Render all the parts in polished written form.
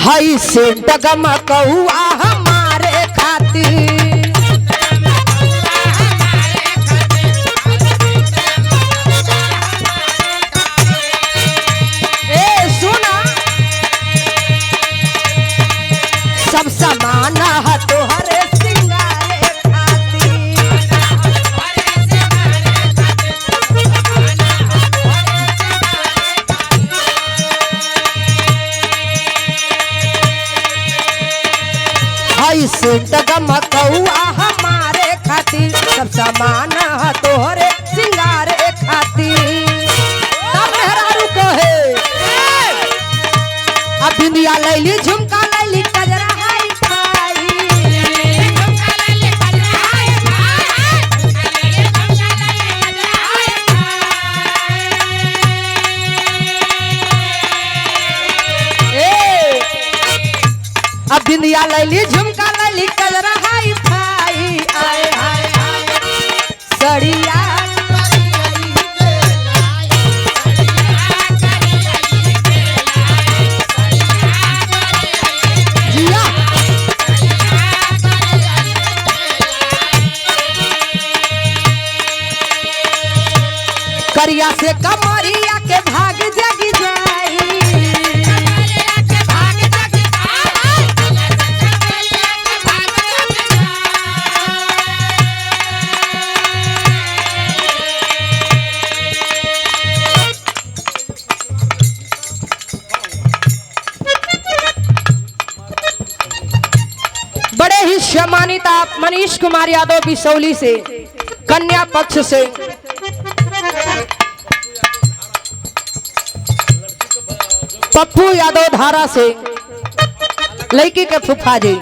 हई से डगमगौआ हमारे खातिर सब समान है तोहरे सिंगारे खातिर। हई से डगमगौआ हमारे खातिर सब समान है तोहरे सिंगारे खातिर। तब मेहरारू कहे अब बिंदिया लैली झुमका लैली कजरा अब बिंदिया लैली झुमका लैली कजरा हाई फाई आए हाय सड़िया जिया करिया से कमरिया के भाग जगी जाई। बड़े ही सम्मानित आप मनीष कुमार यादव बिसौली से कन्या पक्ष से पप्पू यादव धारा से लड़की के फुफा जी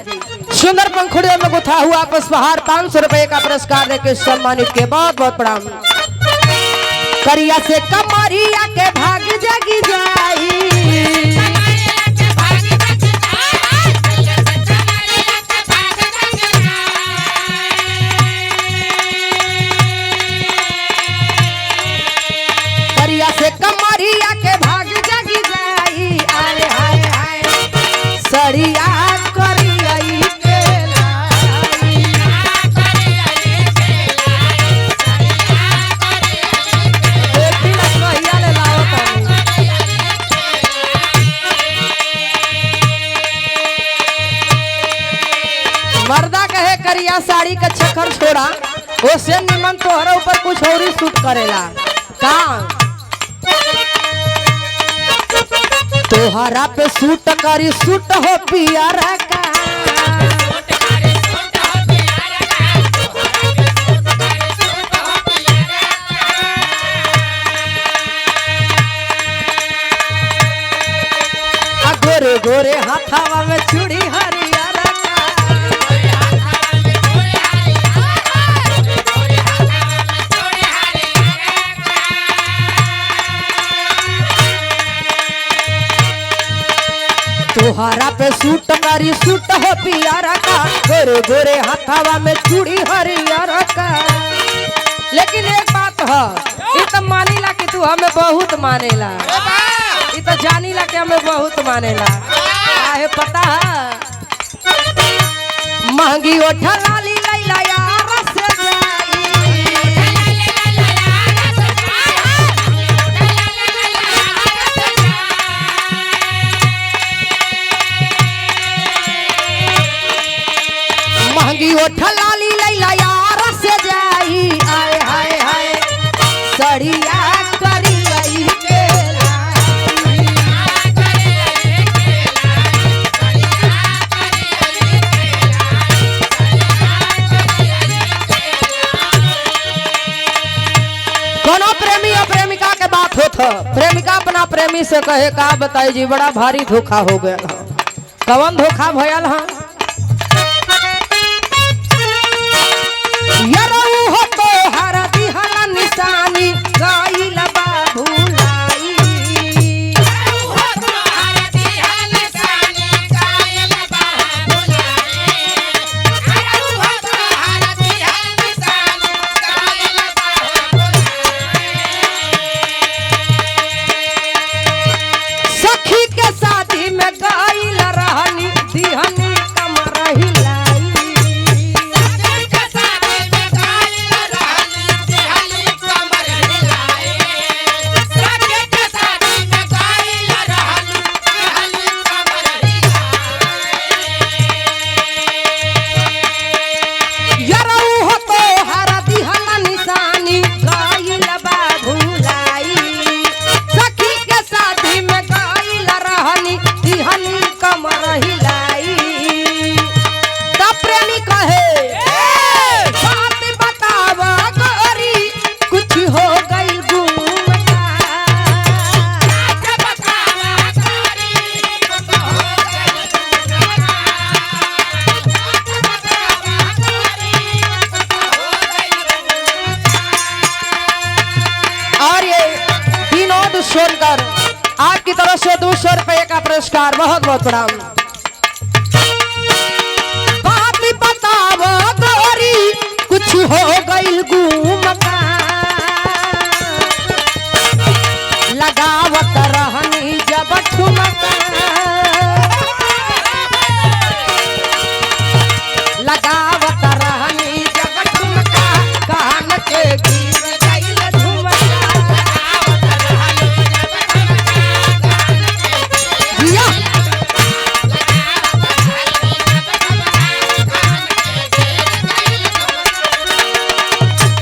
सुंदर पंखुड़ियों में गुथा हुआ पुष्पहार 500 रुपए का पुरस्कार देकर सम्मानित के बहुत बहुत प्रणाम। करिया से कमरिया के भाग जगी जाई। करिया से कमरिया के भाग जगी जाई आए हाय हाय सड़िया करियई के लाई। देखी ना कहिया ले लाओ तनी। मर्दा कहे करिया साड़ी का चक्कर छोड़ा ओसे निमन तोहरा ऊपर कुछ और ही सूट करेला का तोहरा पे सूट करी सूट हो पियारा का। गोरे गोरे हाथावा में चूड़ी हरियारा का। तोहरा पे सूट करी सूट हो पियारा का गोरे गोरे हाथावा में चूड़ी हरियारा का। लेकिन एक बात है ये तो मानीला कि तू हमें बहुत मानेला ये तो जानीला कि हमें बहुत मानेला काहे पता है महंगी ओठा लाली लैला यार से जाई। महंगी ओठा लाली लैला यार से जाई आए हाय हाय सड़िया करियई के लाई। कोनो प्रेमी और प्रेमिका के बात होत ह प्रेमिका अपना प्रेमी से कहे का बताई जी बड़ा भारी धोखा हो गया। कौन धोखा भयल है हो तो हर दिहला निशानी गइल बा भुलाई। सखी के शादी में गइल रह का पुरस्कार, बहुत बहुत प्रणाम। बात बताओ गोरी कुछ हो गई गू